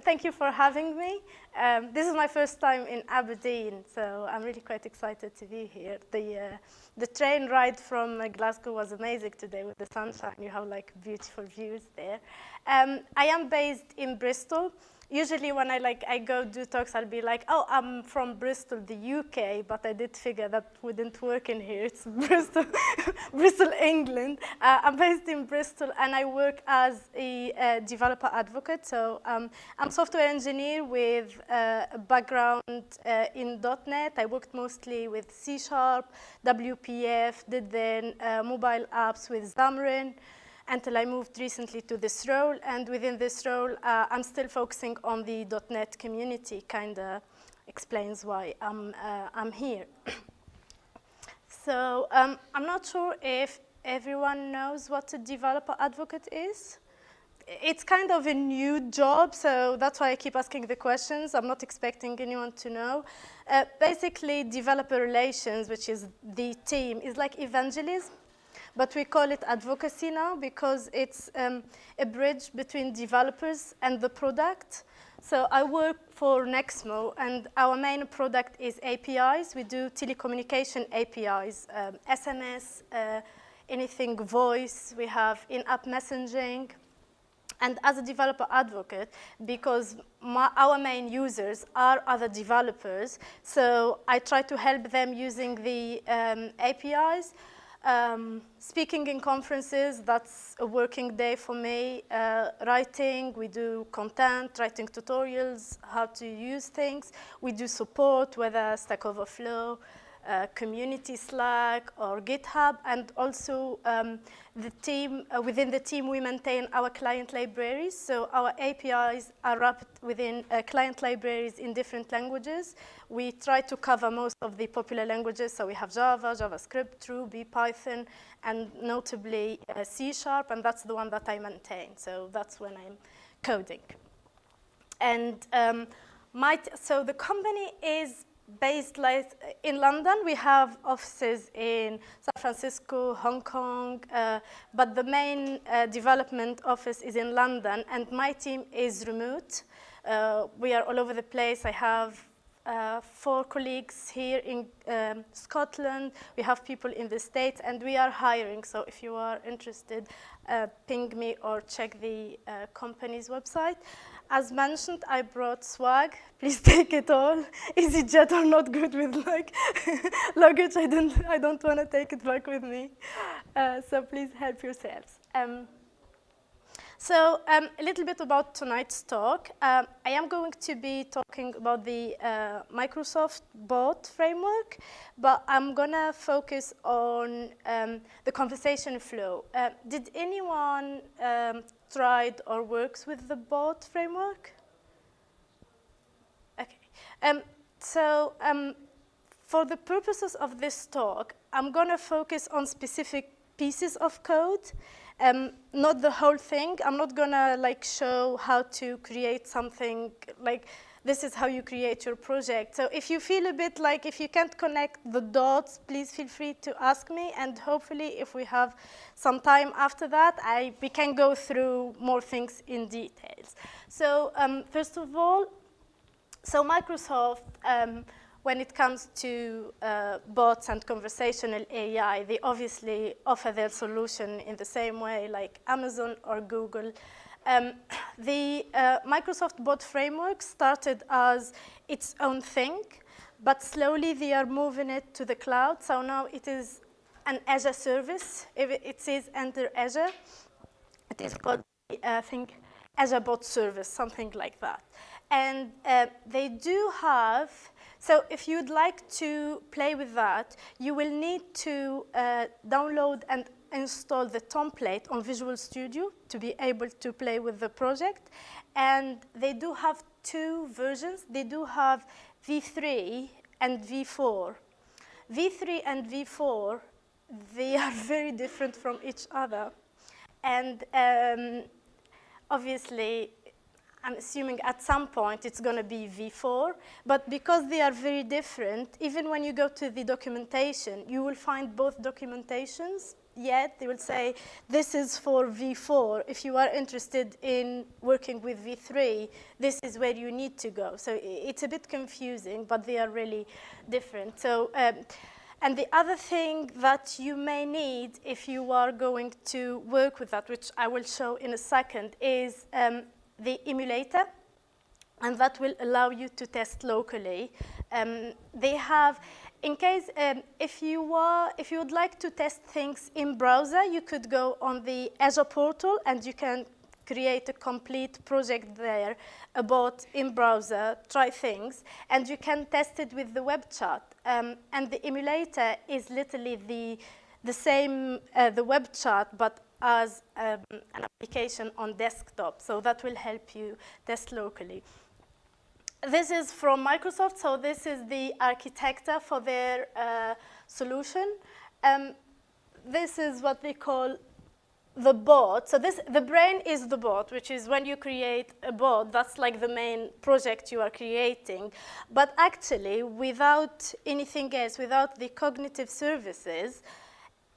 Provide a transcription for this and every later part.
Thank you for having me. This is my first time in Aberdeen, so I'm really quite excited to be here. The train ride from Glasgow was amazing today with the sunshine. You have like beautiful views there. I am based in Bristol. Usually when I go do talks, I'll be like, oh, I'm from Bristol, the UK, but I did figure that wouldn't work in here. It's Bristol, Bristol, England. I'm based in Bristol, and I work as a developer advocate. So I'm a software engineer with a background in .NET. I worked mostly with C#, WPF, did then mobile apps with Xamarin, until I moved recently to this role. And within this role, I'm still focusing on the .NET community, kind of explains why I'm here. So I'm not sure if everyone knows what a developer advocate is. It's kind of a new job, so that's why I keep asking the questions. I'm not expecting anyone to know. Basically, developer relations, which is the team, is like evangelism. But we call it advocacy now because it's a bridge between developers and the product. So I work for Nexmo, and our main product is APIs. We do telecommunication APIs, SMS, anything voice. We have in-app messaging. And as a developer advocate, because our main users are other developers, so I try to help them using the APIs. Speaking in conferences, that's a working day for me. Writing, we do content, writing tutorials, how to use things. We do support, whether Stack Overflow, community Slack, or GitHub. And also the team, within the team, we maintain our client libraries. So our APIs are wrapped within client libraries in different languages. We try to cover most of the popular languages. So we have Java, JavaScript, Ruby, Python, and notably C#, and that's the one that I maintain. So that's when I'm coding. And so the company is based in London. We have offices in San Francisco, Hong Kong, but the main development office is in London, and my team is remote. We are all over the place. I have 4 colleagues here in Scotland. We have people in the States, and we are hiring. So if you are interested, ping me or check the company's website. As mentioned, I brought swag. Please take it all. EasyJet are not good with like luggage. I don't want to take it back with me. So please help yourselves. So a little bit about tonight's talk. I am going to be talking about the Microsoft bot framework, but I'm going to focus on the conversation flow. Did anyone tried or works with the bot framework? Okay. For the purposes of this talk, I'm going to focus on specific pieces of code. Not the whole thing. I'm not gonna show how to create something like this is how you create your project. So if you feel a bit like if you can't connect the dots, please feel free to ask me, and hopefully if we have some time after that, we can go through more things in details. So first of all, so Microsoft, when it comes to bots and conversational AI, they obviously offer their solution in the same way like Amazon or Google. The Microsoft bot framework started as its own thing, but slowly they are moving it to the cloud. So now it is an Azure service. If it says enter Azure, it is called, I think, Azure bot service, something like that. And they do have, so if you'd like to play with that, you will need to download and install the template on Visual Studio to be able to play with the project. And they do have 2 versions. They do have V3 and V4. V3 and V4, they are very different from each other. And obviously, I'm assuming at some point it's going to be V4, but because they are very different, even when you go to the documentation, you will find both documentations yet. They will say, this is for V4. If you are interested in working with V3, this is where you need to go. So it's a bit confusing, but they are really different. So, and the other thing that you may need if you are going to work with that, which I will show in a second, is the emulator. And that will allow you to test locally. They have, in case, if you would like to test things in browser, you could go on the Azure portal and you can create a complete project there about in browser, try things, and you can test it with the web chat. And the emulator is literally the same, the web chat, but as an application on desktop. So that will help you test locally. This is from Microsoft, so this is the architecture for their solution. This is what they call the bot. So the brain is the bot, which is when you create a bot, that's like the main project you are creating. But actually, without anything else, without the cognitive services,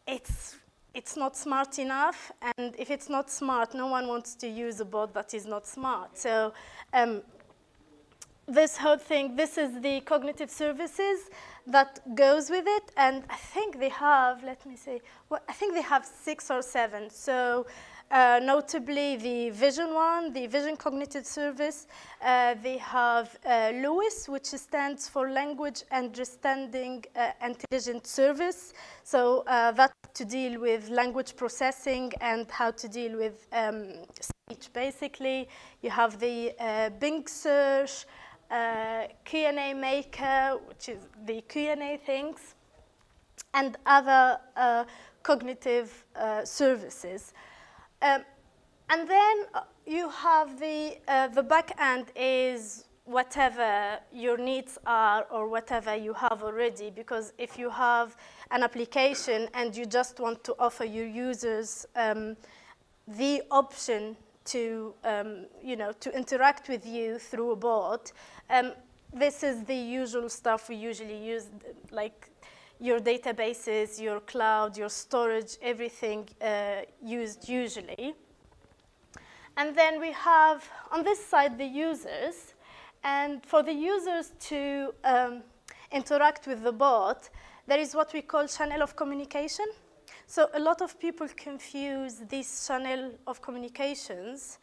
it's not smart enough. And if it's not smart, no one wants to use a bot that is not smart. So this whole thing, this is the cognitive services that goes with it, and I think they have, let me see, well, I think they have 6 or 7. So notably the vision one, the vision cognitive service, they have LUIS, which stands for Language Understanding Intelligent Service. So that's to deal with language processing and how to deal with speech, basically. You have the Bing search, Q&A Maker, which is the Q&A things, and other cognitive services. And then you have the back end is whatever your needs are or whatever you have already, because if you have an application and you just want to offer your users the option to, to interact with you through a bot, this is the usual stuff we usually use, like your databases, your cloud, your storage, everything used usually. And then we have, on this side, the users. And for the users to interact with the bot, there is what we call channel of communication. So a lot of people confuse this channel of communications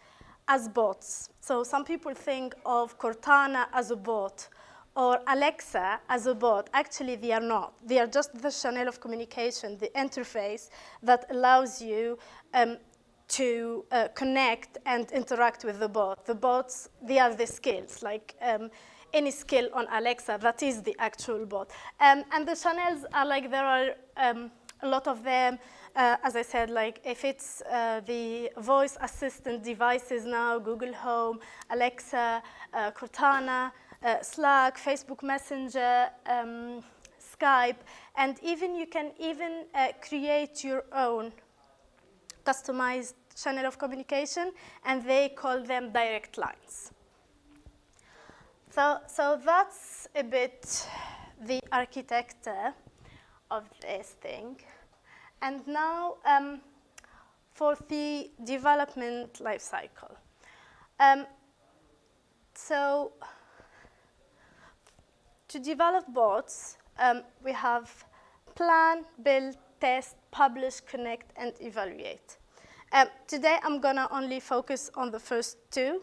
as bots. So some people think of Cortana as a bot or Alexa as a bot. Actually, they are not. They are just the channel of communication, the interface that allows you to connect and interact with the bot. The bots, they are the skills, like any skill on Alexa, that is the actual bot. And the channels are like, there are a lot of them. As I said, like if it's the voice assistant devices now, Google Home, Alexa, Cortana, Slack, Facebook Messenger, Skype, and even you can even create your own customized channel of communication, and they call them direct lines. So that's a bit the architecture of this thing. And now for the development lifecycle. So to develop bots, we have plan, build, test, publish, connect, and evaluate. Today, I'm going to only focus on the first two,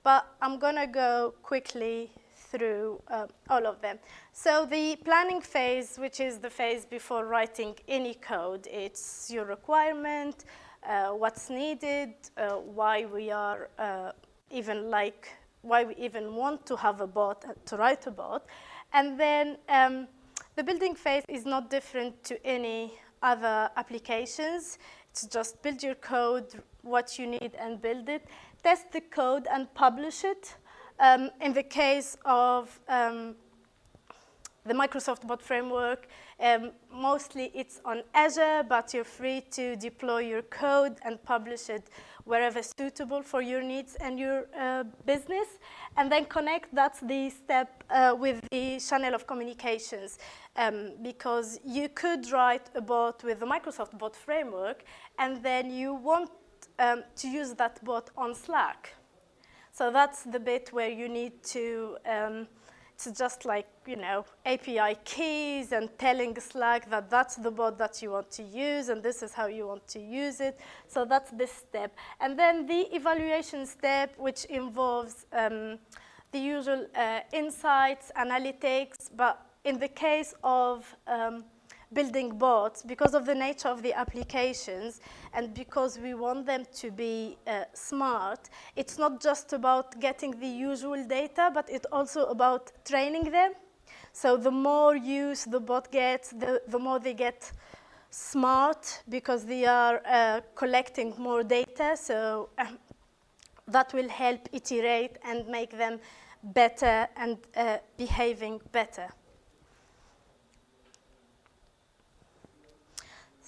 but I'm going to go quickly through all of them. So the planning phase, which is the phase before writing any code, it's your requirement, what's needed, why we are why we even want to have a bot, to write a bot. And then the building phase is not different to any other applications. It's just build your code, what you need, and build it. Test the code and publish it. In the case of the Microsoft Bot Framework, mostly it's on Azure, but you're free to deploy your code and publish it wherever suitable for your needs and your business. And then connect, that's the step with the channel of communications. Because you could write a bot with the Microsoft bot framework, and then you want to use that bot on Slack. So that's the bit where you need to just like, API keys and telling Slack that that's the bot that you want to use and this is how you want to use it. So that's this step. And then the evaluation step, which involves the usual insights, analytics, but in the case of building bots, because of the nature of the applications and because we want them to be smart, it's not just about getting the usual data, but it's also about training them. So the more use the bot gets, the more they get smart because they are collecting more data. So that will help iterate and make them better and behaving better.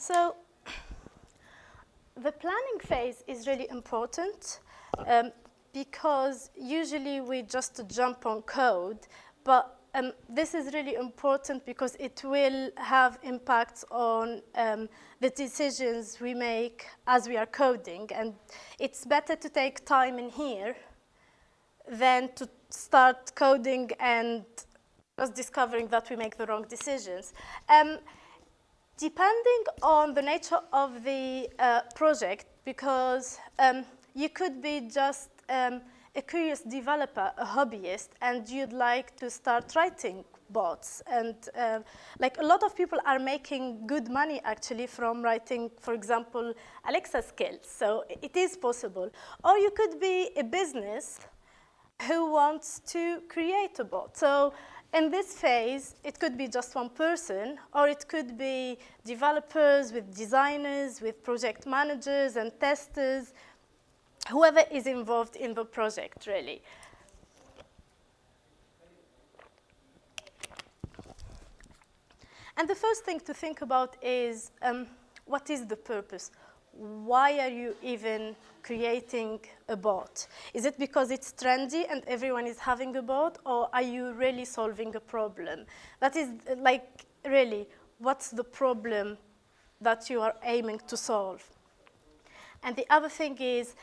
So the planning phase is really important because usually we just jump on code, but this is really important because it will have impacts on the decisions we make as we are coding. And it's better to take time in here than to start coding and just discovering that we make the wrong decisions. Depending on the nature of the project, because you could be just a curious developer, a hobbyist, and you'd like to start writing bots. And like a lot of people are making good money actually from writing, for example, Alexa skills. So it is possible. Or you could be a business who wants to create a bot. So in this phase, it could be just one person, or it could be developers with designers, with project managers and testers, whoever is involved in the project, really. And the first thing to think about is, what is the purpose? Why are you even creating a bot? Is it because it's trendy and everyone is having a bot, or are you really solving a problem? That is like, really, what's the problem that you are aiming to solve? And the other thing is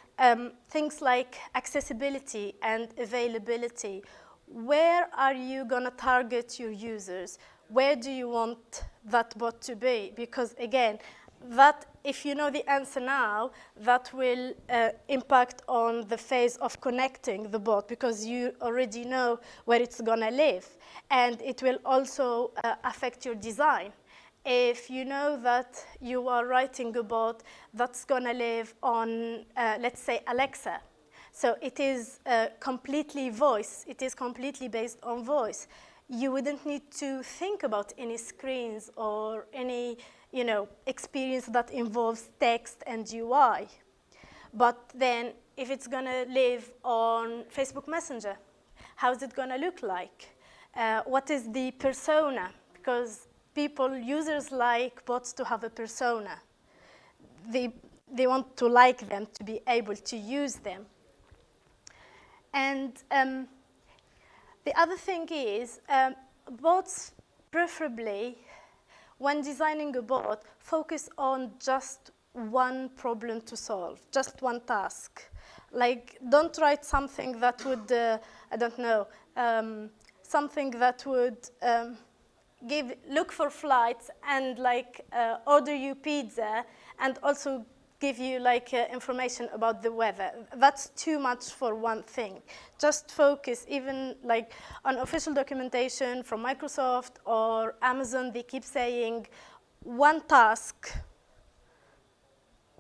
things like accessibility and availability. Where are you going to target your users? Where do you want that bot to be? Because again, that, if you know the answer now, that will impact on the phase of connecting the bot because you already know where it's going to live. And it will also affect your design. If you know that you are writing a bot that's going to live on, let's say, Alexa, so it is completely voice, it is completely based on voice, you wouldn't need to think about any screens or any experience that involves text and UI. But then if it's going to live on Facebook Messenger, how is it going to look like? What is the persona? Because users like bots to have a persona. They want to like them, to be able to use them. And the other thing is, bots preferably, when designing a bot, focus on just one problem to solve, just one task. Like, don't write something that would, I don't know, something that would look for flights and like order you pizza and also give you like information about the weather. That's too much for one thing. Just focus, even like on official documentation from Microsoft or Amazon, they keep saying one task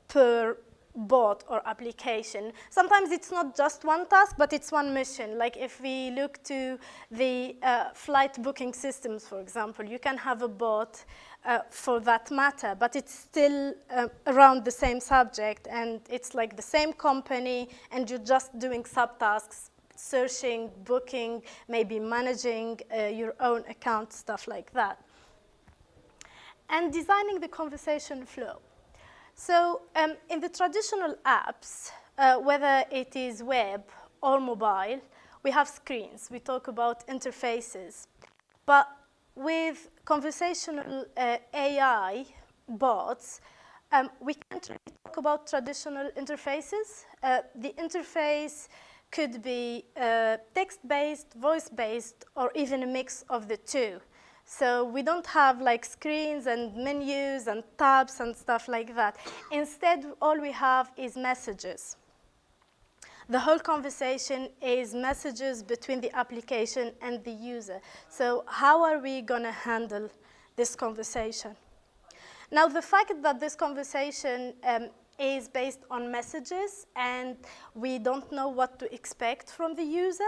per bot or application. Sometimes it's not just one task, but it's one mission. Like if we look to the flight booking systems, for example, you can have a bot for that matter, but it's still around the same subject, and it's like the same company, and you're just doing subtasks, searching, booking, maybe managing your own account, stuff like that. And designing the conversation flow. So in the traditional apps, whether it is web or mobile, we have screens. We talk about interfaces. But with conversational AI bots, we can't really talk about traditional interfaces. The interface could be text-based, voice-based, or even a mix of the two. So we don't have like screens and menus and tabs and stuff like that. Instead, all we have is messages. The whole conversation is messages between the application and the user. So how are we going to handle this conversation? Now, the fact that this conversation is based on messages and we don't know what to expect from the user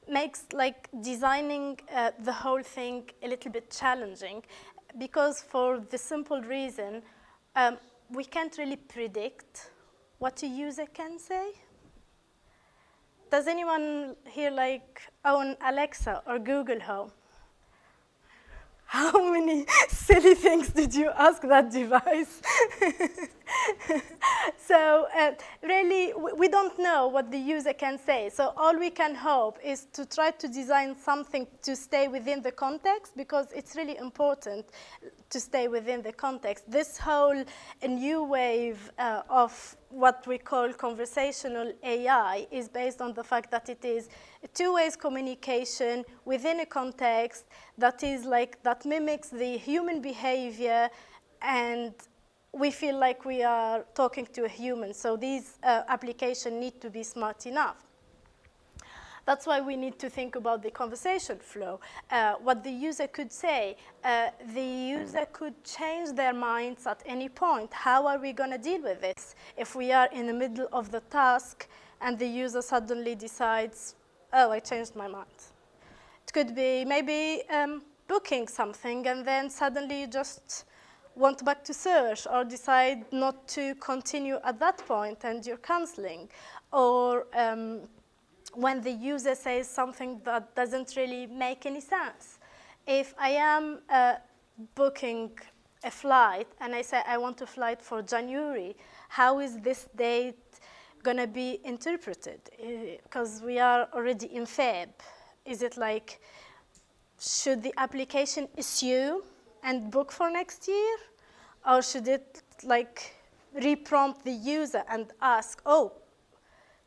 makes like designing the whole thing a little bit challenging, because for the simple reason we can't really predict what a user can say. Does anyone here like own Alexa or Google Home? How many silly things did you ask that device? So really, we don't know what the user can say. So all we can hope is to try to design something to stay within the context, because it's really important to stay within the context. This whole new wave of what we call conversational AI is based on the fact that it is a two-way communication within a context that is like, that mimics the human behavior, and we feel like we are talking to a human. So these applications need to be smart enough. That's why we need to think about the conversation flow. What the user could say. The user could change their minds at any point. How are we going to deal with this? If we are in the middle of the task and the user suddenly decides, oh, I changed my mind. It could be maybe booking something and then suddenly you just want back to search, or decide not to continue at that point and you're canceling. Or when the user says something that doesn't really make any sense. If I am booking a flight and I say I want a flight for January, how is this date going to be interpreted? Because we are already in Feb. Is it like, should the application assume and book for next year? Or should it like reprompt the user and ask, oh,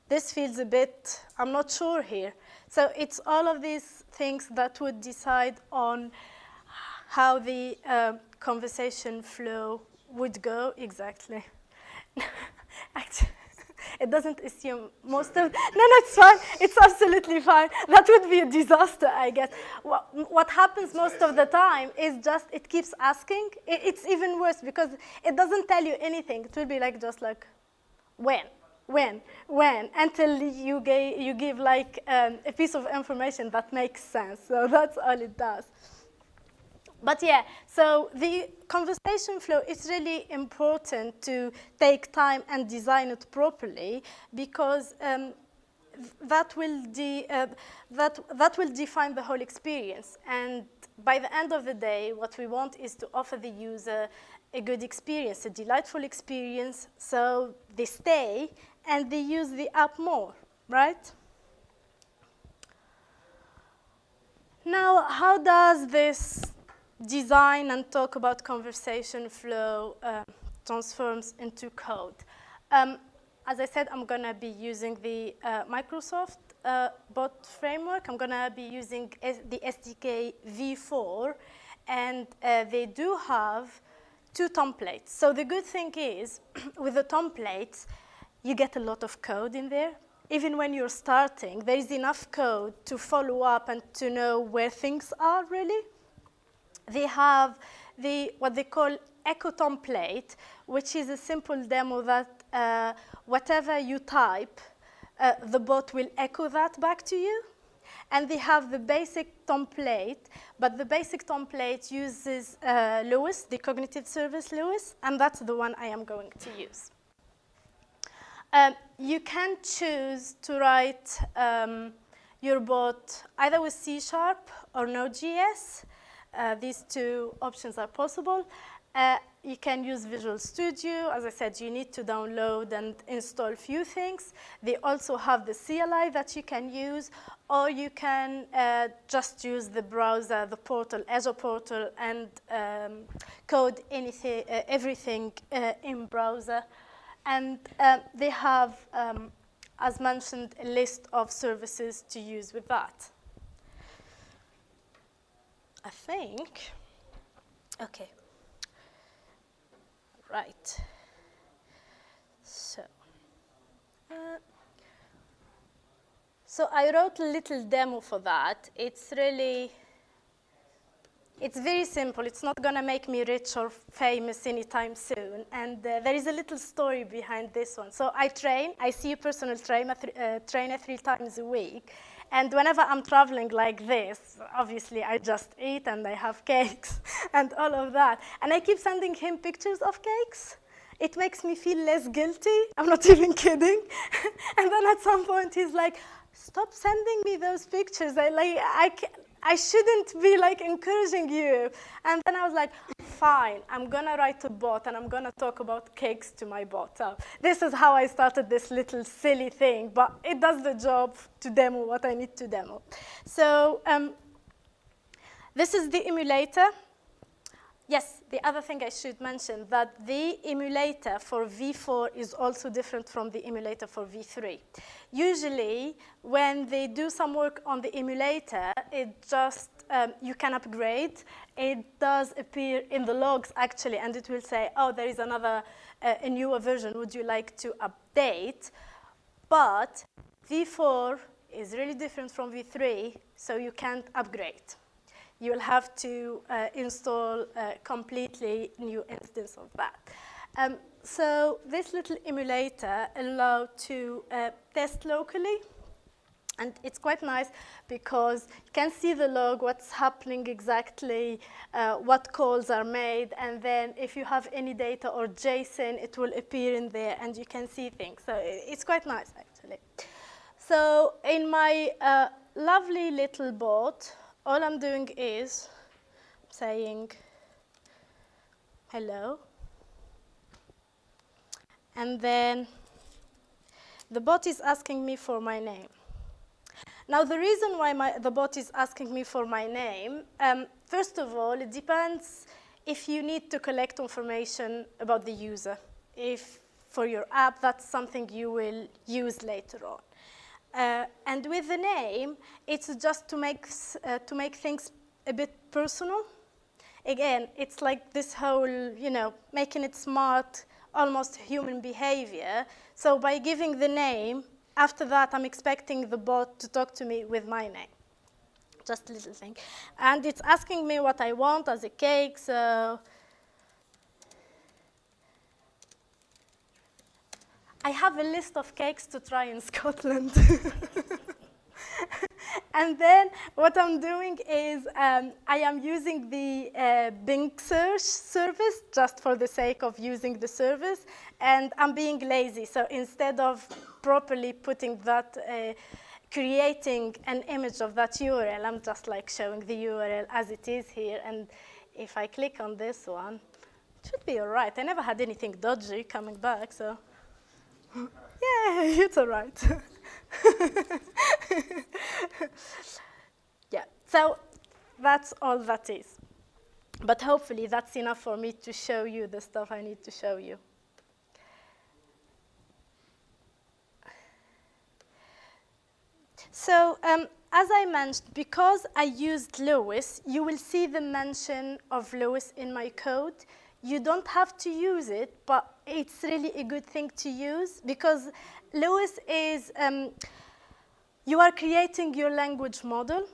this feels a bit, I'm not sure here. So it's all of these things that would decide on how the conversation flow would go exactly. Actually, it doesn't assume most of, no, it's fine, it's absolutely fine. That would be a disaster, I guess. What happens most of the time is just, it keeps asking. It's even worse because it doesn't tell you anything. It will be like, just like, when, until you give like a piece of information that makes sense. So that's all it does. But yeah, so the conversation flow is really important to take time and design it properly, because that will define the whole experience. And by the end of the day, what we want is to offer the user a good experience, a delightful experience, so they stay and they use the app more, right? Now, how does this design and talk about conversation flow transforms into code? As I said, I'm going to be using the Microsoft bot framework. I'm going to be using the SDK v4, and they do have 2 templates. So the good thing is, with the templates, you get a lot of code in there. Even when you're starting, there is enough code to follow up and to know where things are, really. They have what they call echo template, which is a simple demo that whatever you type, the bot will echo that back to you. And they have the basic template, but the basic template uses Lewis, the cognitive service Lewis, and that's the one I am going to use. You can choose to write your bot either with C# or Node.js. These 2 options are possible. you can use Visual Studio. As I said, you need to download and install a few things. They also have the CLI that you can use, or you can just use the browser, the portal, Azure portal, and code anything, everything in browser. And they have, as mentioned, a list of services to use with that. I think, okay. Right. So I wrote a little demo for that. It's very simple. It's not going to make me rich or famous anytime soon. And there is a little story behind this one. So I see a personal trainer 3 times a week. And whenever I'm traveling like this, obviously I just eat and I have cakes and all of that. And I keep sending him pictures of cakes. It makes me feel less guilty. I'm not even kidding. And then at some point he's like, stop sending me those pictures. I shouldn't be like encouraging you. And then I was like, fine, I'm gonna write a bot and I'm gonna talk about cakes to my bot. So this is how I started this little silly thing, but it does the job to demo what I need to demo. So this is the emulator. Yes, the other thing I should mention, that the emulator for v4 is also different from the emulator for v3. Usually, when they do some work on the emulator, it just, you can upgrade. It does appear in the logs, actually, and it will say, oh, there is another, a newer version. Would you like to update? But v4 is really different from v3, so you can't upgrade. You will have to install a completely new instance of that. So this little emulator allows to test locally. And it's quite nice because you can see the log, what's happening exactly, what calls are made, and then if you have any data or JSON, it will appear in there and you can see things. So it's quite nice, actually. So in my lovely little bot, all I'm doing is saying hello. And then the bot is asking me for my name. Now, the reason why the bot is asking me for my name, first of all, it depends if you need to collect information about the user. If for your app, that's something you will use later on. And with the name, it's just to make things a bit personal. Again, it's like this whole, making it smart, almost human behavior. So by giving the name, after that, I'm expecting the bot to talk to me with my name. Just a little thing. And it's asking me what I want as a cake, so I have a list of cakes to try in Scotland. And then what I'm doing is I am using the Bing search service just for the sake of using the service. And I'm being lazy. So instead of properly putting that, creating an image of that URL, I'm just like showing the URL as it is here. And if I click on this one, it should be all right. I never had anything dodgy coming back, so. Yeah, it's all right. Yeah, so that's all that is. But hopefully that's enough for me to show you the stuff I need to show you. So as I mentioned, because I used Lewis, you will see the mention of Lewis in my code. You don't have to use it, but it's really a good thing to use because Lewis is, you are creating your language model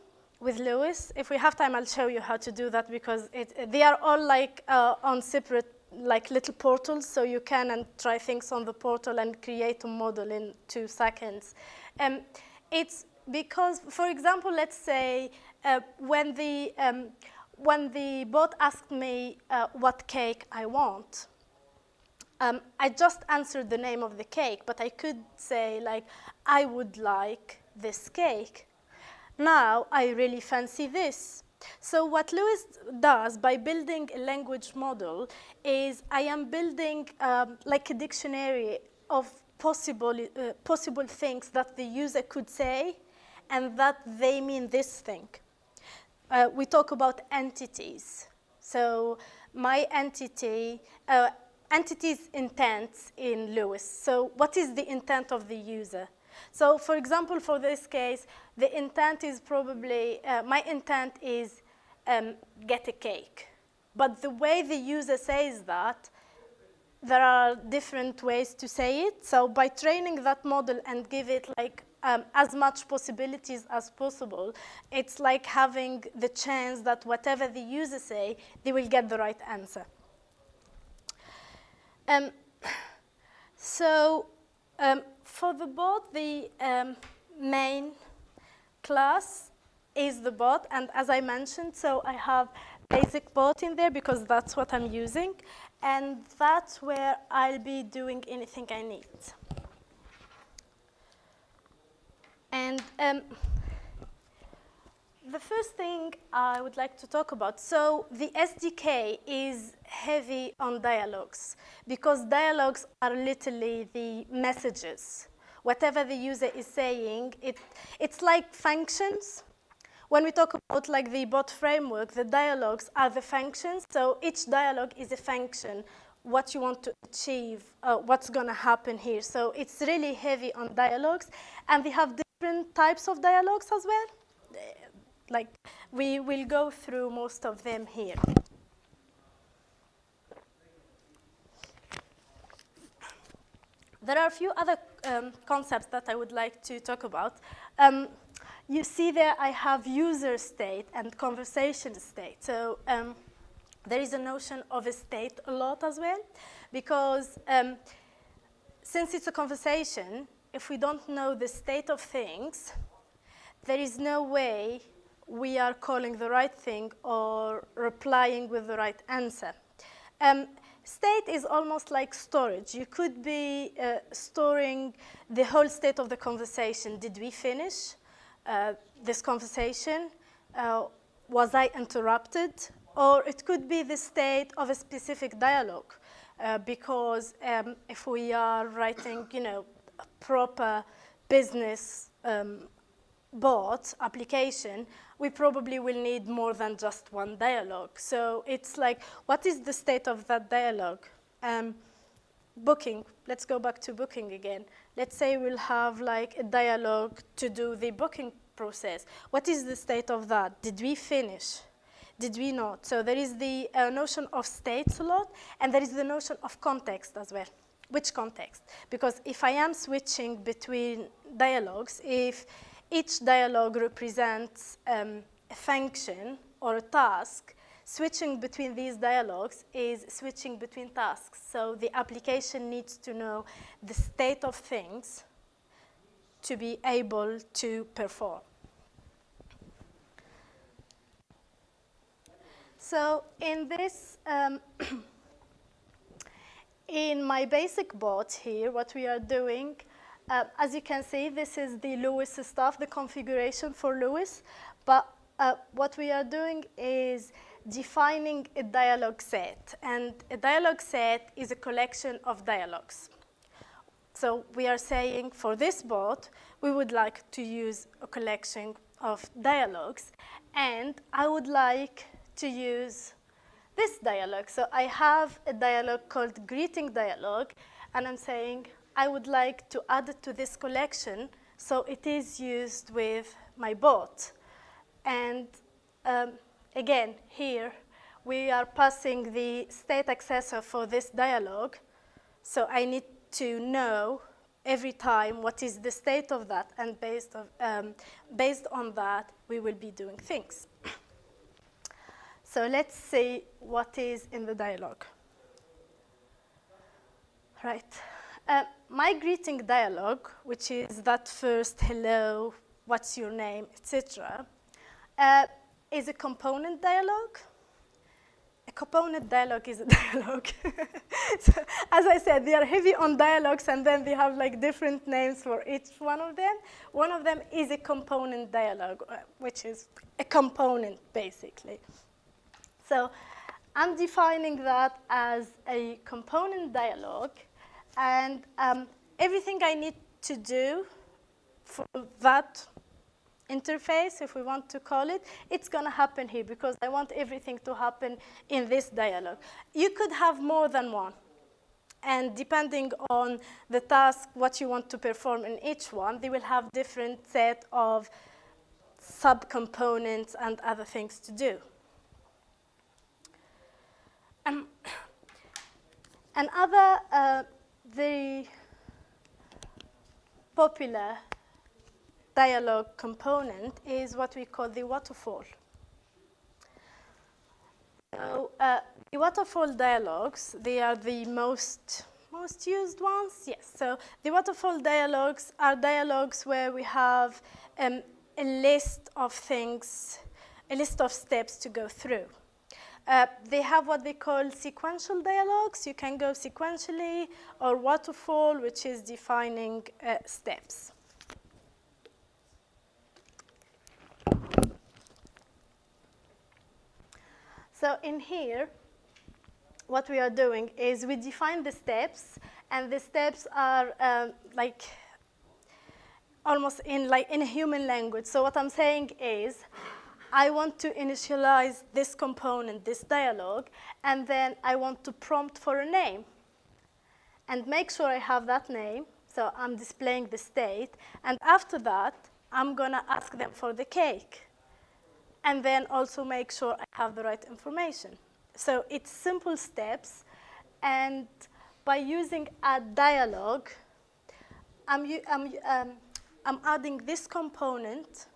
with Lewis. If we have time, I'll show you how to do that because they are all like on separate like little portals, so you can and try things on the portal and create a model in 2 seconds. It's because, for example, let's say when the bot asked me what cake I want, I just answered the name of the cake, but I could say, like, I would like this cake. Now, I really fancy this. So what Lewis does by building a language model is I am building like a dictionary of possible things that the user could say and that they mean this thing. We talk about entities. So my entity, entities intents in Lewis. So what is the intent of the user? So for example, for this case, the intent is probably, my intent is get a cake. But the way the user says that, there are different ways to say it. So by training that model and give it like as much possibilities as possible, it's like having the chance that whatever the user say, they will get the right answer. For the bot, the main class is the bot, and as I mentioned, so I have basic bot in there because that's what I'm using, and that's where I'll be doing anything I need. And the first thing I would like to talk about, so the SDK is heavy on dialogues because dialogues are literally the messages. Whatever the user is saying, it's like functions. When we talk about like the bot framework, the dialogues are the functions. So each dialogue is a function, what you want to achieve, what's going to happen here. So it's really heavy on dialogues. And we have different types of dialogues as well. Like we will go through most of them here. There are a few other concepts that I would like to talk about. You see there I have user state and conversation state. So there is a notion of a state a lot as well, because since it's a conversation, if we don't know the state of things, there is no way we are calling the right thing or replying with the right answer. State is almost like storage. You could be storing the whole state of the conversation. Did we finish this conversation? Was I interrupted? Or it could be the state of a specific dialogue. Because if we are writing, a proper business bot application, we probably will need more than just one dialogue. So it's like, what is the state of that dialogue? Booking, let's go back to booking again. Let's say we'll have like a dialogue to do the booking process. What is the state of that? Did we finish? Did we not? So there is the notion of states a lot, and there is the notion of context as well. Which context? Because if I am switching between dialogues, if each dialogue represents a function or a task, switching between these dialogues is switching between tasks. So the application needs to know the state of things to be able to perform. So in this, in my basic bot here, what we are doing, as you can see, this is the Lewis stuff, the configuration for Lewis. But what we are doing is defining a dialogue set. And a dialogue set is a collection of dialogues. So we are saying for this bot, we would like to use a collection of dialogues. And I would like to use this dialogue. So I have a dialogue called greeting dialogue. And I'm saying, I would like to add it to this collection so it is used with my bot. And again, here, we are passing the state accessor for this dialogue. So I need to know every time what is the state of that. And based on that, we will be doing things. So let's see what is in the dialogue. Right. My greeting dialogue, which is that first hello, what's your name, etc., is a component dialogue. A component dialogue is a dialogue. So, as I said, they are heavy on dialogues, and then they have like different names for each one of them. One of them is a component dialogue, which is a component, basically. So I'm defining that as a component dialogue, and everything I need to do for that interface, if we want to call it, it's going to happen here because I want everything to happen in this dialogue. You could have more than one. And depending on the task, what you want to perform in each one, they will have different set of subcomponents and other things to do. Another very popular dialogue component is what we call the waterfall. So the waterfall dialogues, they are the most used ones. Yes, so the waterfall dialogues are dialogues where we have a list of things, a list of steps to go through. They have what they call sequential dialogues. You can go sequentially, or waterfall, which is defining steps. So in here, what we are doing is we define the steps, and the steps are like almost in a human language. So what I'm saying is, I want to initialize this component, this dialogue, and then I want to prompt for a name and make sure I have that name. So I'm displaying the state, and after that, I'm going to ask them for the cake, and then also make sure I have the right information. So it's simple steps, and by using a dialogue, I'm adding this component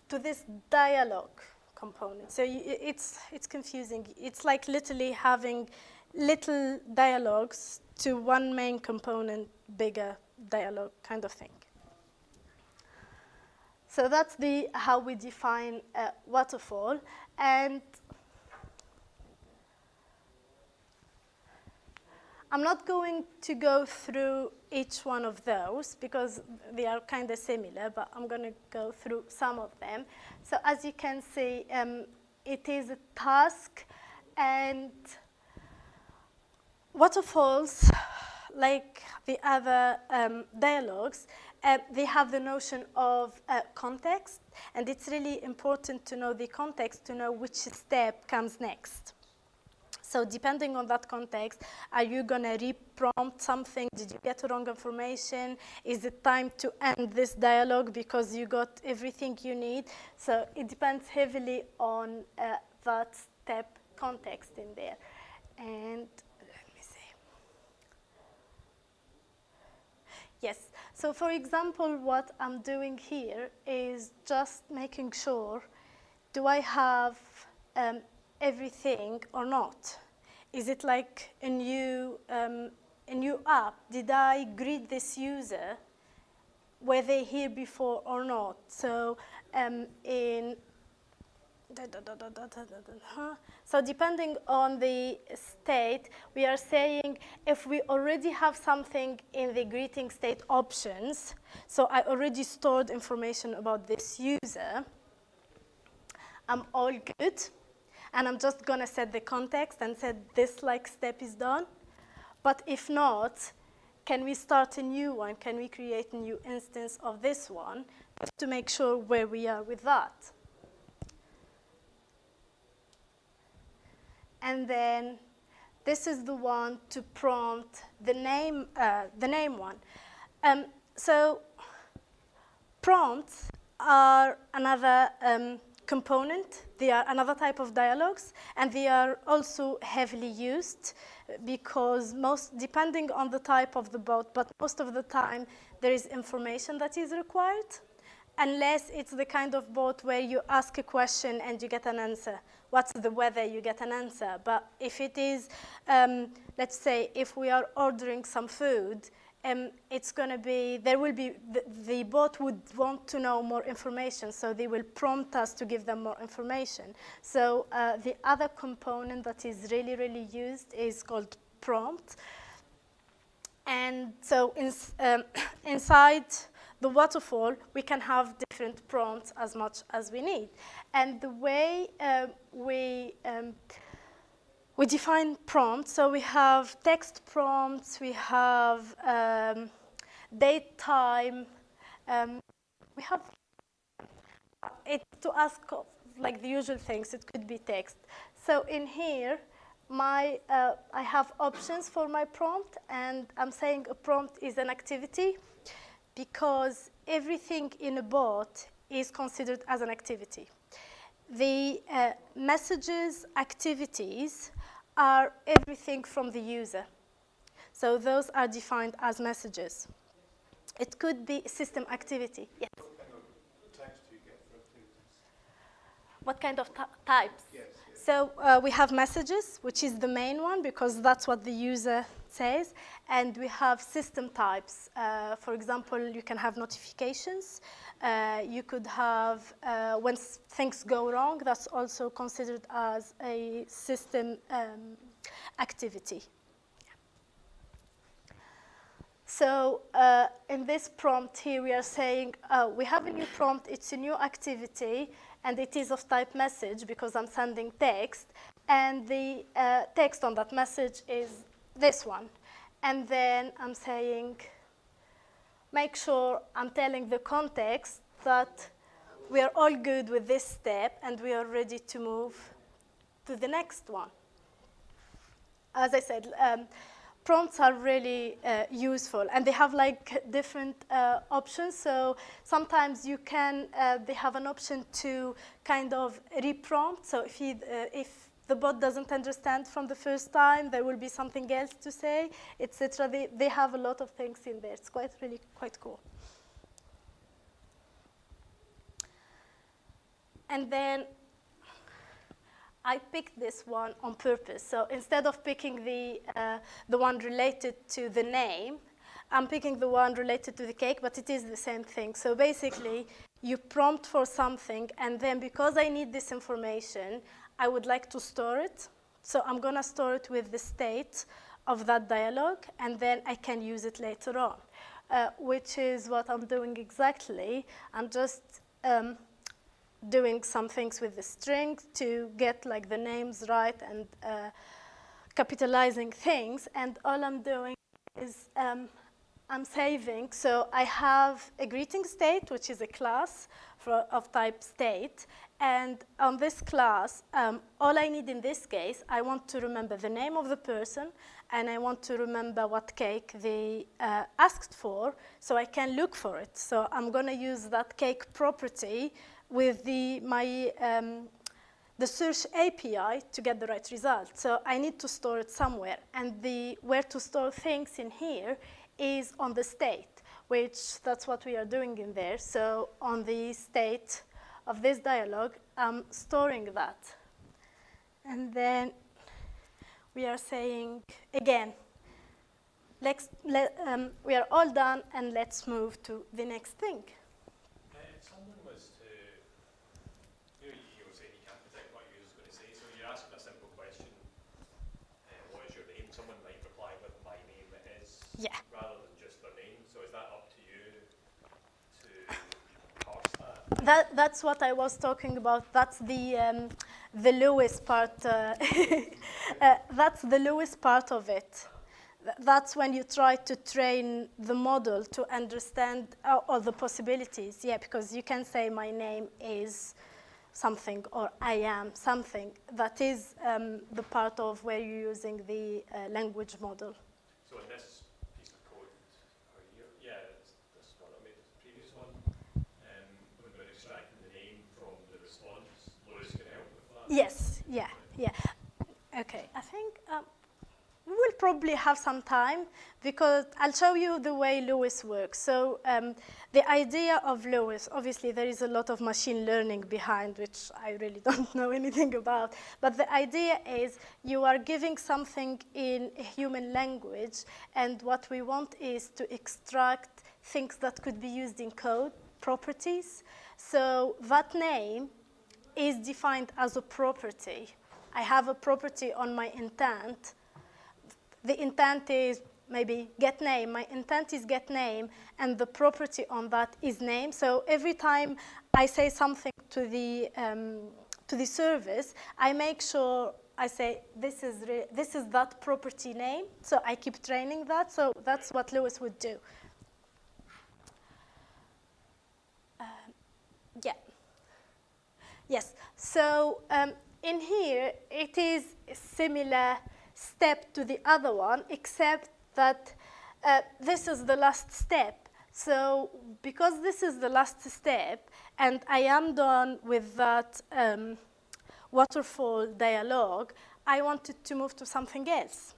to this dialogue component. So it's confusing. It's like literally having little dialogues to one main component, bigger dialogue kind of thing. So that's how we define waterfall. And I'm not going to go through each one of those because they are kind of similar, but I'm going to go through some of them. So as you can see, it is a task, and waterfalls, like the other dialogues, they have the notion of context, and it's really important to know the context to know which step comes next. So depending on that context, are you going to re-prompt something? Did you get wrong information? Is it time to end this dialogue because you got everything you need? So it depends heavily on that step context in there. And let me see. Yes, so for example, what I'm doing here is just making sure, do I have everything or not? Is it like a new app? Did I greet this user? Were they here before or not? So so depending on the state, we are saying if we already have something in the greeting state options, so I already stored information about this user, I'm all good. And I'm just going to set the context and say this step is done. But if not, can we start a new one? Can we create a new instance of this one to make sure where we are with that? And then this is the one to prompt the name one. So prompts are another component. They are another type of dialogues, and they are also heavily used because depending on the type of the bot, but most of the time there is information that is required, unless it's the kind of bot where you ask a question and you get an answer. What's the weather? You get an answer. But if it is, let's say, if we are ordering some food it's going to be, there will be, the bot would want to know more information, so they will prompt us to give them more information. So the other component that is really, really used is called prompt. And so inside the waterfall, we can have different prompts as much as we need. And the way we define prompts, so we have text prompts, we have date, time, we have it to ask like the usual things. It could be text. So in here, I have options for my prompt, and I'm saying a prompt is an activity because everything in a bot is considered as an activity. The messages, activities are everything from the user. So those are defined as messages. It could be a system activity. Yes? What kind of types do you get for activities? What kind of types? Yes. So we have messages, which is the main one because that's what the user says. And we have system types. For example, you can have notifications. You could have, when things go wrong, that's also considered as a system activity. So in this prompt here, we are saying we have a new prompt. It's a new activity. And it is of type message because I'm sending text. And the text on that message is this one. And then I'm saying, make sure I'm telling the context that we are all good with this step and we are ready to move to the next one. As I said, prompts are really useful, and they have like different options. So sometimes you can, they have an option to kind of reprompt. So if the bot doesn't understand from the first time, there will be something else to say, etc. They have a lot of things in there. It's really quite cool. And then I picked this one on purpose. So instead of picking the one related to the name, I'm picking the one related to the cake, but it is the same thing. So basically, you prompt for something, and then because I need this information, I would like to store it. So I'm going to store it with the state of that dialogue, and then I can use it later on, which is what I'm doing exactly. I'm just doing some things with the string to get like the names right and capitalizing things. And all I'm doing is I'm saving. So I have a greeting state, which is a class of type state. And on this class, all I need in this case, I want to remember the name of the person, and I want to remember what cake they asked for, so I can look for it. So I'm going to use that cake property with the search API to get the right result. So I need to store it somewhere. And where to store things in here is on the state, which that's what we are doing in there. So on the state of this dialogue, I'm storing that. And then we are saying, again, we are all done, and let's move to the next thing. If someone was to, you were saying you can't predict what your user's going to say, so you're asking a simple question, what is your name? Someone might reply with my name is, Yeah. rather than just their name. So is that up to you to parse that? That's what I was talking about. That's the lowest part. That's the lowest part of it. That's when you try to train the model to understand all the possibilities. Yeah, because you can say my name is something or I am something. That is the part of where you're using the language model. So in this piece of code, this one, I made the previous one, when we're extracting the name from the response, Lois can help with that? Yes, yeah. Okay, I think we will probably have some time because I'll show you the way Lewis works. So the idea of Lewis, obviously there is a lot of machine learning behind, which I really don't know anything about. But the idea is you are giving something in a human language, and what we want is to extract things that could be used in code, properties. So that name is defined as a property. I have a property on my intent. The intent is maybe get name. My intent is get name, and the property on that is name. So every time I say something to the service, I make sure I say this is that property name. So I keep training that. So that's what Lewis would do. Yeah. Yes. So in here, it is a similar step to the other one, except that this is the last step. So because this is the last step, and I am done with that waterfall dialogue, I wanted to move to something else.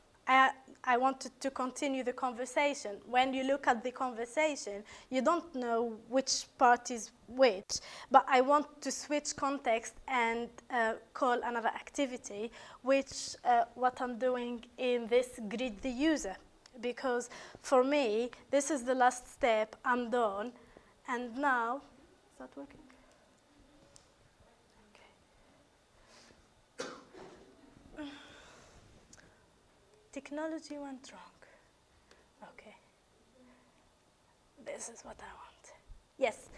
I wanted to continue the conversation. When you look at the conversation, you don't know which part is which, but I want to switch context and call another activity, which what I'm doing in this greet the user. Because for me, this is the last step, I'm done, and now, is that working? Technology went wrong. Okay. This is what I want. Yes.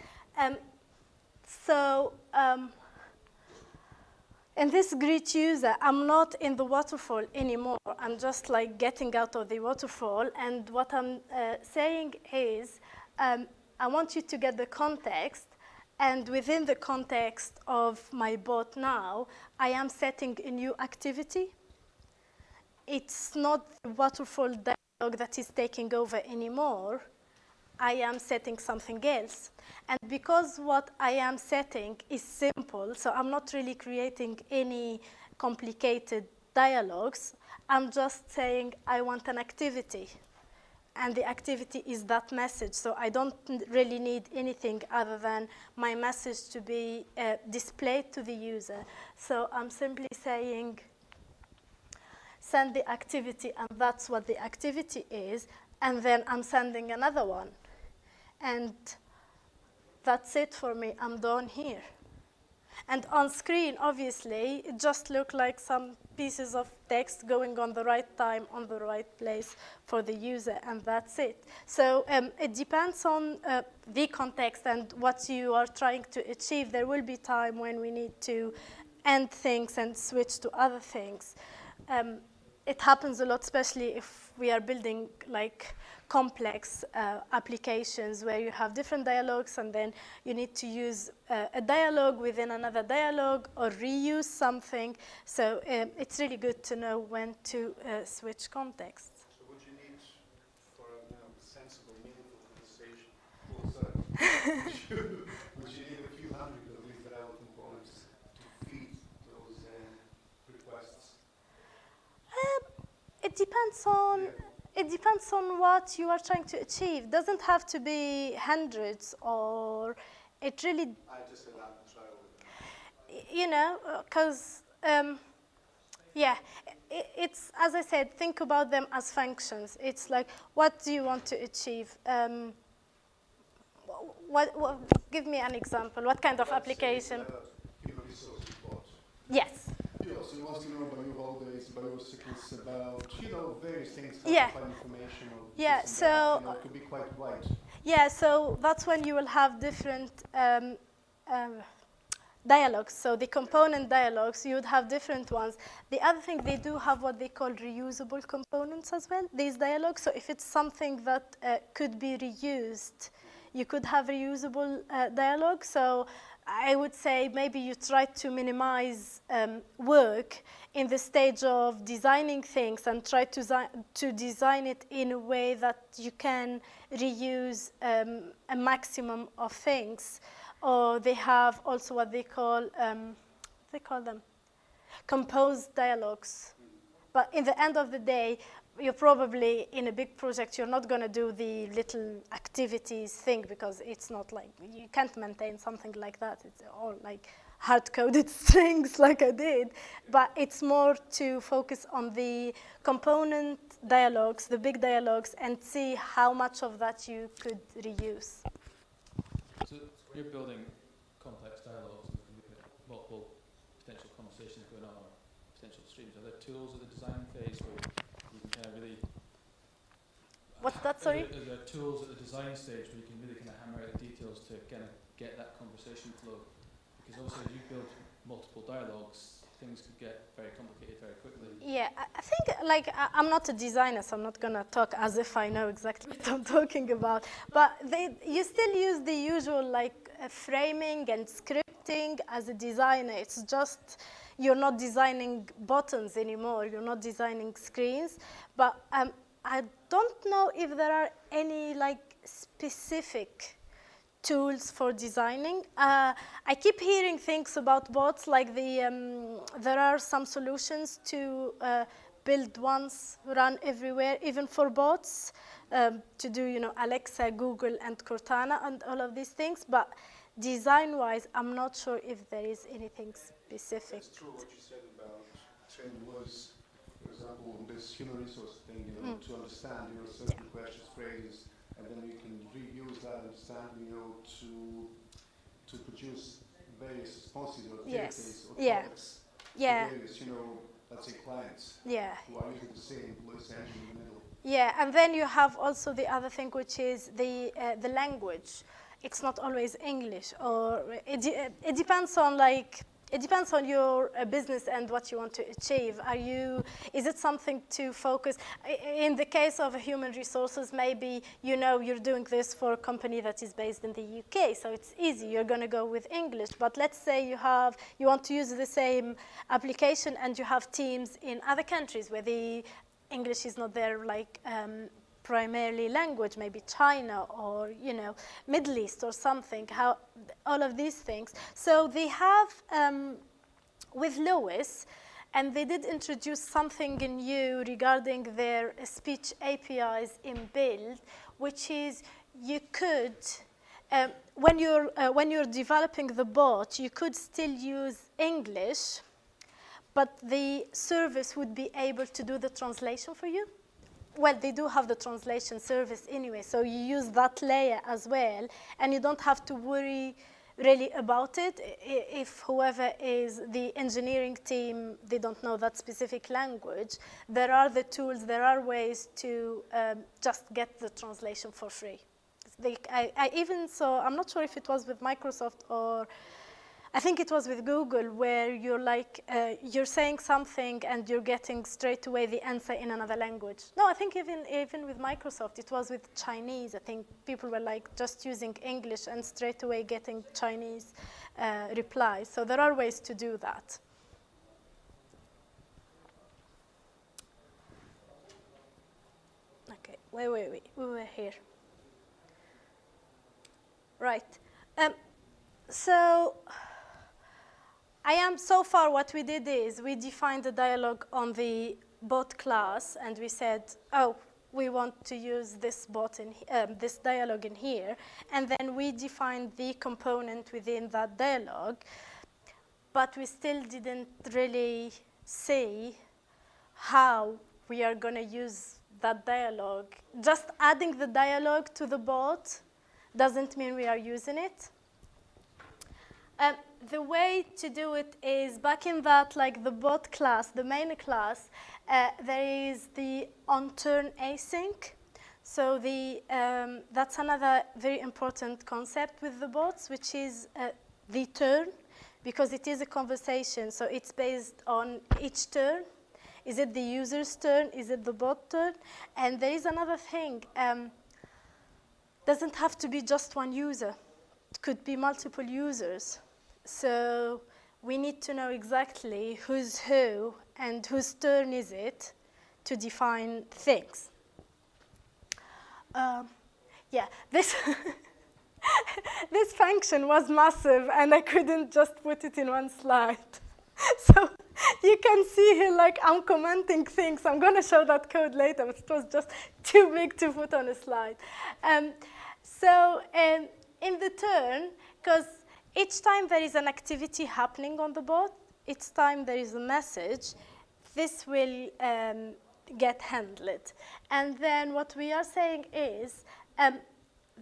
In this greet user, I'm not in the waterfall anymore. I'm just like getting out of the waterfall. And what I'm saying is, I want you to get the context. And within the context of my bot now, I am setting a new activity. It's not the waterfall dialog that is taking over anymore. I am setting something else. And because what I am setting is simple, so I'm not really creating any complicated dialogues, I'm just saying I want an activity. And the activity is that message. So I don't really need anything other than my message to be displayed to the user. So I'm simply saying, send the activity, and that's what the activity is, and then I'm sending another one. And that's it for me, I'm done here. And on screen, obviously, it just looked like some pieces of text going on the right time, on the right place for the user, and that's it. So it depends on the context and what you are trying to achieve. There will be time when we need to end things and switch to other things. It happens a lot, especially if we are building like complex applications where you have different dialogues, and then you need to use a dialogue within another dialogue or reuse something. So it's really good to know when to switch contexts. So what you need for a sensible, meaningful conversation, would you need a few hundred of these dialogue components to feed those requests? It depends on. It depends on what you are trying to achieve. It doesn't have to be hundreds, or it really. I just said that and try with them. You know, because yeah, it's as I said. Think about them as functions. It's like, what do you want to achieve? Give me an example. What kind of application? Human resource report. Yes. So you want to know about your holidays, about your sickness, about, various things, how Yeah. to find information. Yeah, so it could be quite wide. Yeah, so that's when you will have different dialogues. So the component dialogues, you would have different ones. The other thing, they do have what they call reusable components as well, these dialogues. So if it's something that could be reused, you could have reusable dialogue. So I would say maybe you try to minimize work in the stage of designing things and try to design it in a way that you can reuse a maximum of things. Or they have also what they call them composed dialogues. But in the end of the day, you're probably in a big project, you're not going to do the little activities thing because it's not like, you can't maintain something like that. It's all like hard-coded strings like I did, but it's more to focus on the component dialogues, the big dialogues, and see how much of that you could reuse. So when you're building complex dialogues and you look at multiple potential conversations going on, or potential streams, are there tools at the design phase where you can kind of really... What's that, sorry? Are there tools at the design stage where you can really kind of hammer out the details to kind of get that conversation flow? Because obviously as you build multiple dialogues, things could get very complicated very quickly. Yeah, I think, like, I'm not a designer, so I'm not going to talk as if I know exactly what I'm talking about. But you still use the usual, like, framing and scripting as a designer. It's just you're not designing buttons anymore. You're not designing screens. But I don't know if there are any, like, specific tools for designing. I keep hearing things about bots, like there are some solutions to build once, run everywhere, even for bots, to do, you know, Alexa, Google, and Cortana, and all of these things. But design-wise, I'm not sure if there is anything specific. That's true what you said about trend was, for example, this human resource thing, you know, to understand, you know, certain questions, phrases, and then you can reuse that understanding, you know, to produce various responses or database or products for various, you know, let's say clients who are using the same Lewis engine in the middle. Yeah, and then you have also the other thing, which is the language. It's not always English, or it depends on, like, it depends on your business and what you want to achieve. Is it something to focus? In the case of human resources, maybe, you know, you're doing this for a company that is based in the UK, so it's easy. You're going to go with English. But let's say you want to use the same application and you have teams in other countries where the English is not their, like, primarily language, maybe China or, you know, Middle East or something, all of these things. So they have, with Lewis, and they did introduce something new regarding their speech APIs in build, which is you could, when you're developing the bot, you could still use English, but the service would be able to do the translation for you. Well, they do have the translation service anyway, so you use that layer as well, and you don't have to worry really about it. If whoever is the engineering team, they don't know that specific language, there are the tools, there are ways to just get the translation for free. I even saw, I'm not sure if it was with Microsoft or I think it was with Google, where you're like, you're saying something and you're getting straight away the answer in another language. No, I think even with Microsoft, it was with Chinese. I think people were like just using English and straight away getting Chinese replies. So there are ways to do that. Okay, wait, we were here. Right. So so far what we did is we defined the dialogue on the bot class, and we said, oh, we want to use this bot in this dialogue in here, and then we defined the component within that dialogue, but we still didn't really see how we are going to use that dialogue. Just adding the dialogue to the bot doesn't mean we are using it. The way to do it is back in that, like the bot class, the main class, there is the on-turn async. So that's another very important concept with the bots, which is the turn, because it is a conversation. So it's based on each turn. Is it the user's turn? Is it the bot turn? And there is another thing. Doesn't have to be just one user. It could be multiple users. So we need to know exactly who's who and whose turn is it to define things. Yeah, this this function was massive, and I couldn't just put it in one slide. So You can see here, like, I'm commenting things. I'm going to show that code later, but it was just too big to put on a slide. In the turn, because each time there is an activity happening on the bot, each time there is a message, this will get handled. And then what we are saying is,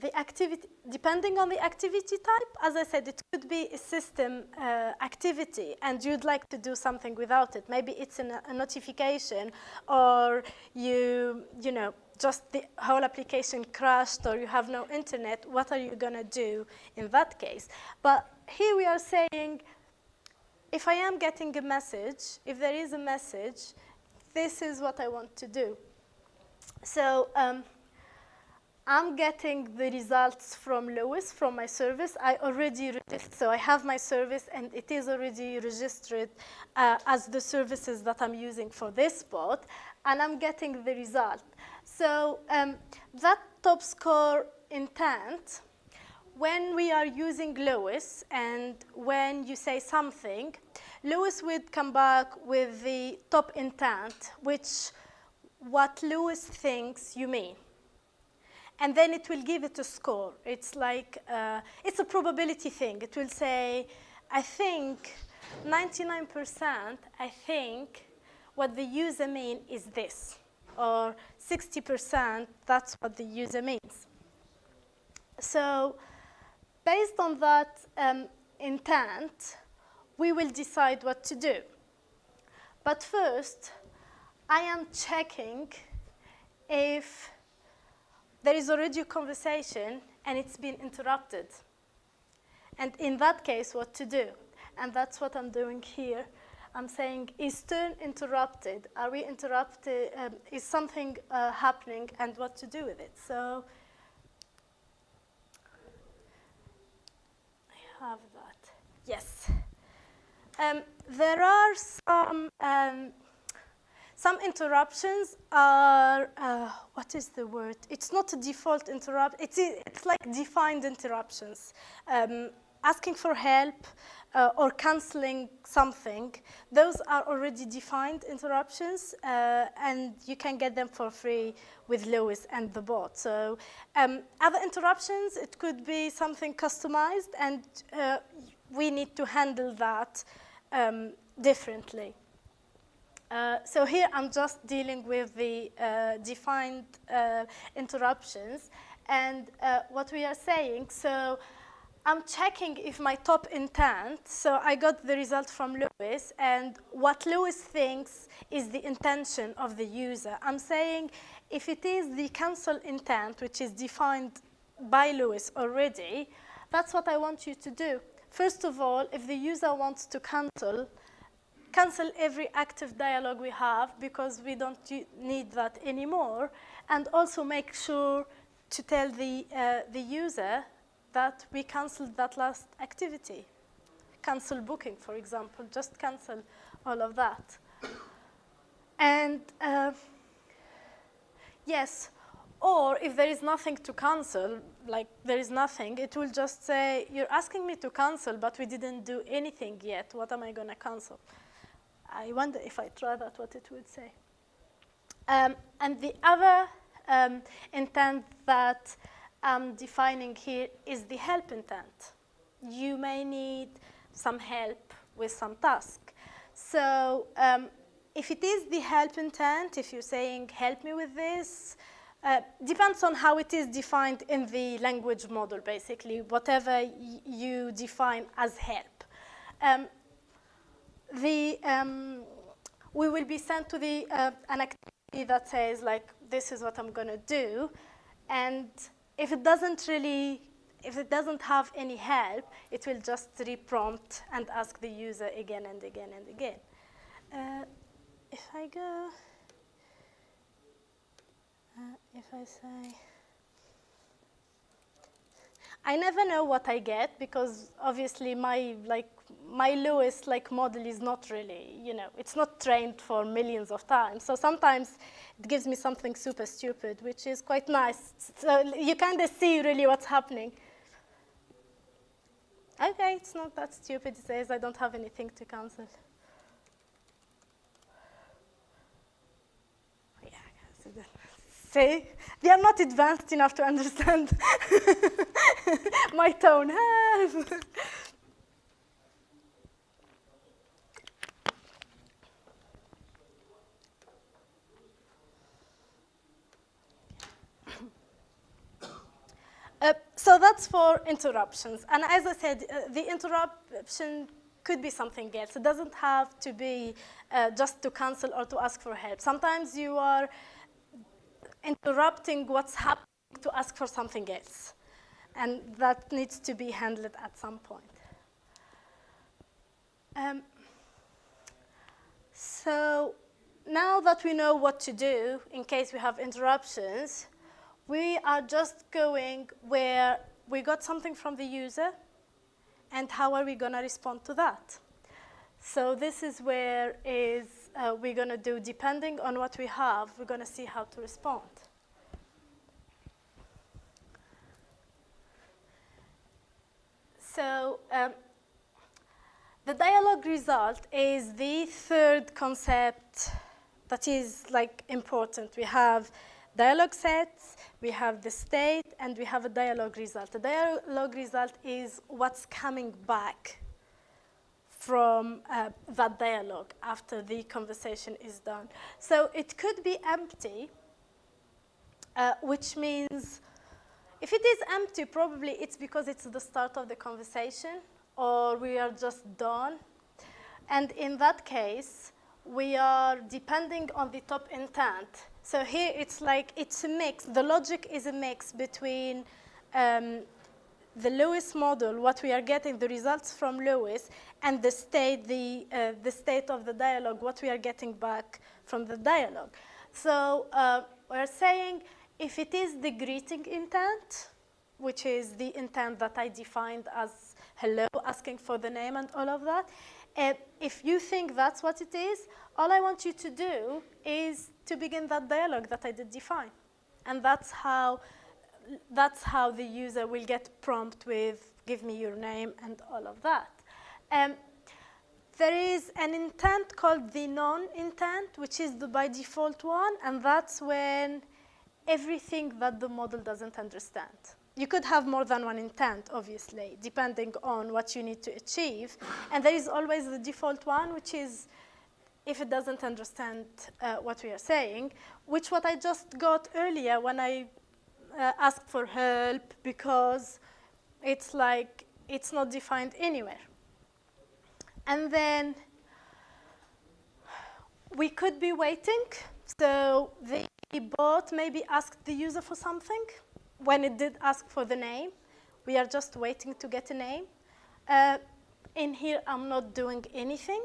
the activity, depending on the activity type, as I said, it could be a system activity, and you'd like to do something without it. Maybe it's a notification, or you know, just the whole application crashed, or you have no internet. What are you going to do in that case? But here we are saying, if I am getting a message, if there is a message, this is what I want to do. So I'm getting the results from Lewis, from my service. I already registered, so I have my service, and it is already registered as the services that I'm using for this bot, and I'm getting the result. So that top score intent, when we are using Lewis, and when you say something, Lewis would come back with the top intent, which what Lewis thinks you mean. And then it will give it a score. It's like, it's a probability thing. It will say, I think 99%, I think what the user means is this. Or 60%, that's what the user means. So based on that intent, we will decide what to do. But first, I am checking if there is already a conversation and it's been interrupted. And in that case, what to do? And that's what I'm doing here. I'm saying, is turn interrupted? Are we interrupted? Is something happening, and what to do with it? So I have that. Yes. There are some interruptions are, what is the word? It's not a default interrupt. It's like defined interruptions. Asking for help or canceling something, those are already defined interruptions, and you can get them for free with Lewis and the bot. So other interruptions, it could be something customized, and we need to handle that differently. So here I'm just dealing with the defined interruptions, and what we are saying, so I'm checking if my top intent, so I got the result from Lewis, and what Lewis thinks is the intention of the user. I'm saying if it is the cancel intent, which is defined by Lewis already, that's what I want you to do. First of all, if the user wants to cancel every active dialogue we have, because we don't need that anymore, and also make sure to tell the user that we canceled that last activity. Cancel booking, for example, just cancel all of that. And yes, or if there is nothing to cancel, like there is nothing, it will just say, you're asking me to cancel, but we didn't do anything yet. What am I going to cancel? I wonder if I try that, what it would say. And the other intent that I'm defining here is the help intent. You may need some help with some task. So if it is the help intent, if you're saying, help me with this, depends on how it is defined in the language model, basically, whatever you define as help. We will be sent to an activity that says, like, this is what I'm going to do. And if it doesn't have any help, it will just reprompt and ask the user again and again and again. If I go, if I say, I never know what I get, because obviously my Lewis model is not really, it's not trained for millions of times. So sometimes it gives me something super stupid, which is quite nice. So you kind of see really what's happening. Okay, it's not that stupid. It says I don't have anything to cancel. See, they are not advanced enough to understand my tone. So that's for interruptions. And as I said, the interruption could be something else. It doesn't have to be just to cancel or to ask for help. Sometimes you are interrupting what's happening to ask for something else. And that needs to be handled at some point. So now that we know what to do in case we have interruptions, we are just going where we got something from the user, and how are we going to respond to that? So this is where we're going to do, depending on what we have, we're going to see how to respond. So the dialogue result is the third concept that is like important. We have dialogue sets, we have the state, and we have a dialogue result. The dialogue result is what's coming back from that dialogue after the conversation is done. So it could be empty, which means if it is empty, probably it's because it's the start of the conversation, or we are just done. And in that case, we are depending on the top intent. So here it's like, it's a mix. The logic is a mix between the Lewis model, what we are getting, the results from Lewis, and the state, the state of the dialogue, what we are getting back from the dialogue. So we're saying if it is the greeting intent, which is the intent that I defined as hello, asking for the name and all of that, if you think that's what it is, all I want you to do is to begin that dialogue that I did define. And that's how the user will get prompt with, give me your name and all of that. There is an intent called the non-intent, which is the by default one, and that's when everything that the model doesn't understand. You could have more than one intent, obviously, depending on what you need to achieve. And there is always the default one, which is if it doesn't understand what we are saying, which what I just got earlier when I asked for help, because it's like it's not defined anywhere. And then we could be waiting. So the bot maybe asked the user for something. When it did ask for the name, we are just waiting to get a name. In here, I'm not doing anything.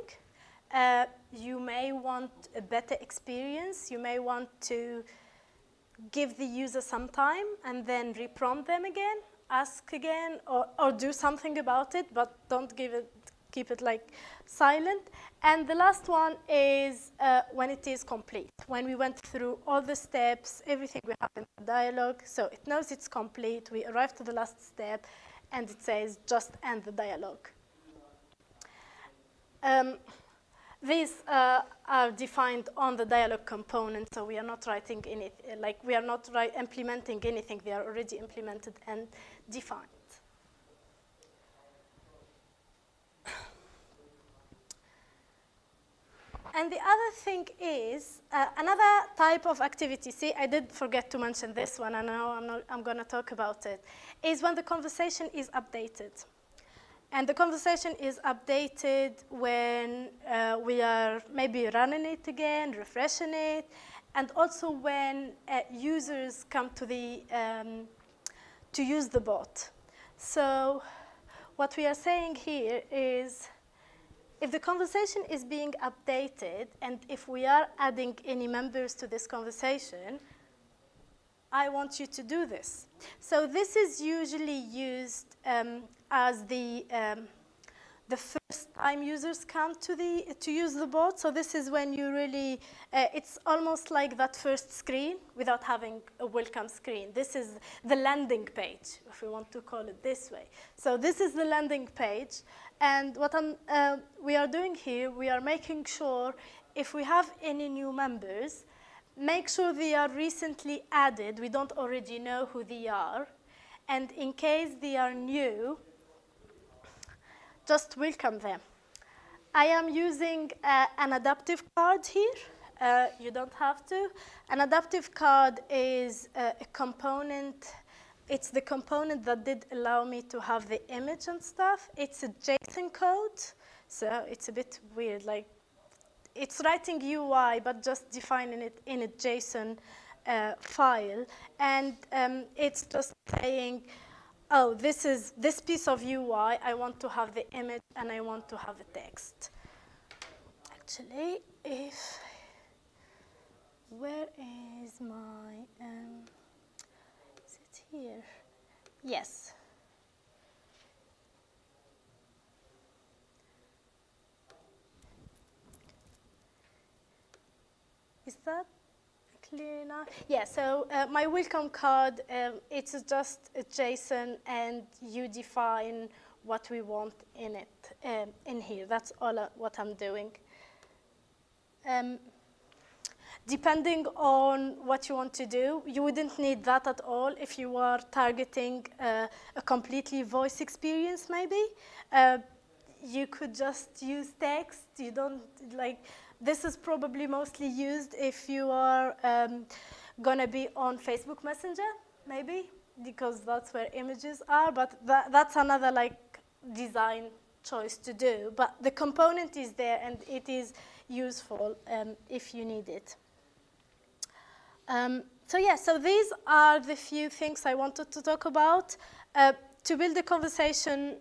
You may want a better experience. You may want to give the user some time and then reprompt them again, ask again, or do something about it, but don't keep it like silent. And the last one is when it is complete, when we went through all the steps, everything we have in the dialogue, so it knows it's complete, we arrived to the last step, and it says just end the dialogue. These are defined on the dialogue component, so we are not writing anything, like we are not implementing anything, they are already implemented and defined. And the other thing is another type of activity. See, I did forget to mention this one, and now I'm going to talk about it, is when the conversation is updated. And the conversation is updated when we are maybe running it again, refreshing it, and also when users come to to use the bot. So what we are saying here is, if the conversation is being updated, and if we are adding any members to this conversation, I want you to do this. So this is usually used as the first time users come to use the bot. So this is when you really, it's almost like that first screen without having a welcome screen. This is the landing page, if we want to call it this way. So this is the landing page. And what we are doing here, we are making sure if we have any new members, make sure they are recently added. We don't already know who they are. And in case they are new, just welcome them. I am using an adaptive card here. You don't have to. An adaptive card is a component. It's the component that did allow me to have the image and stuff. It's a JSON code, so it's a bit weird. Like, it's writing UI, but just defining it in a JSON file. And it's just saying, oh, this piece of UI, I want to have the image and I want to have the text. Actually, where is my, is it here? Yes. Is that clear enough? Yeah, so my welcome card, it's just a JSON and you define what we want in it, in here. That's all what I'm doing. Depending on what you want to do, you wouldn't need that at all if you are targeting a completely voice experience, maybe. You could just use text. You don't, like, this is probably mostly used if you are gonna be on Facebook Messenger, maybe, because that's where images are, but that's another, like, design choice to do. But the component is there and it is useful if you need it. So yeah, so these are the few things I wanted to talk about. To build a conversation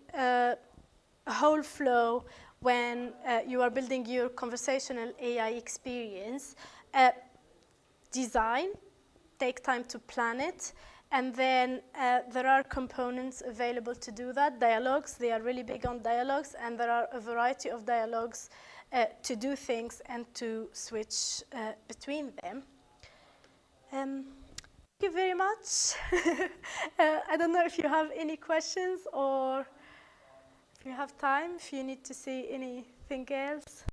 whole flow when you are building your conversational AI experience, design, take time to plan it, and then there are components available to do that. Dialogues, they are really big on dialogues, and there are a variety of dialogues to do things and to switch between them. Thank you very much. I don't know if you have any questions or if you have time, if you need to see anything else.